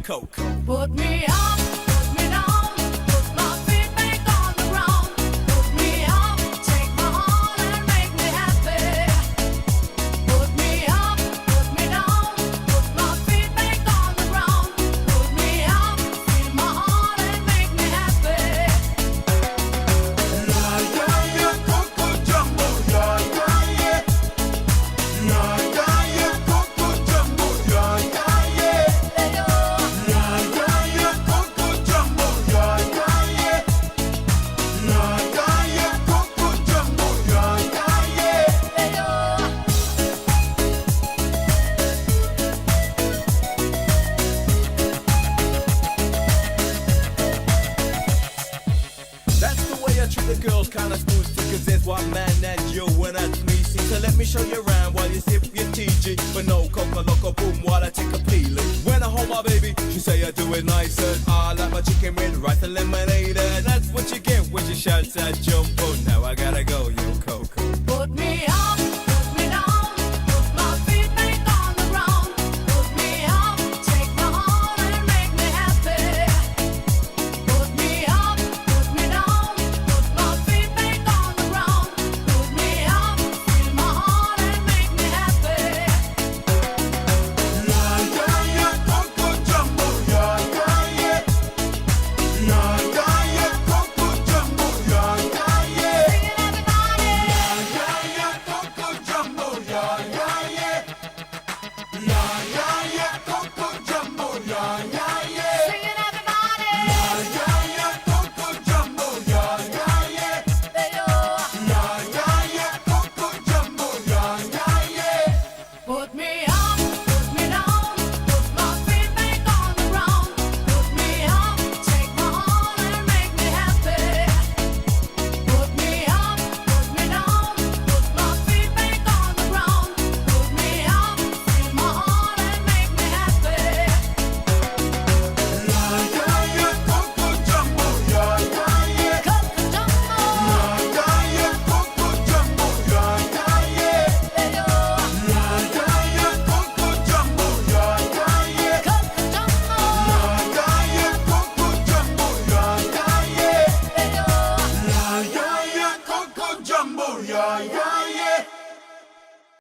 Coco. Put me up, put me down, put my feet back on the ground. Put me up, take my heart and make me happy. Put me up, put me down, put my feet back on the ground. Put me up, feel my heart and make me happy. Yeah, yeah, yeah, Coco Jumbo, yeah, yeah, yeah. Yeah, yeah, yeah, Coco Jumbo, yeah, yeah, yeah. Yeah, yeah, yeah, Coco Jumbo, yeah, yeah, yeah. Yeah, yeah, yeah, Coco Jumbo, yeah, yeah, yeah. That's the way I treat the girls, kinda smooth too, cause there's one man that you and that's me. See, so let me show you around while you sip your TG. But no coca loco boom while I take a peeling. When I hold my baby, she say I do it nicer. I like my chicken with rice and lemonade. And that's what you get when she shouts at jump.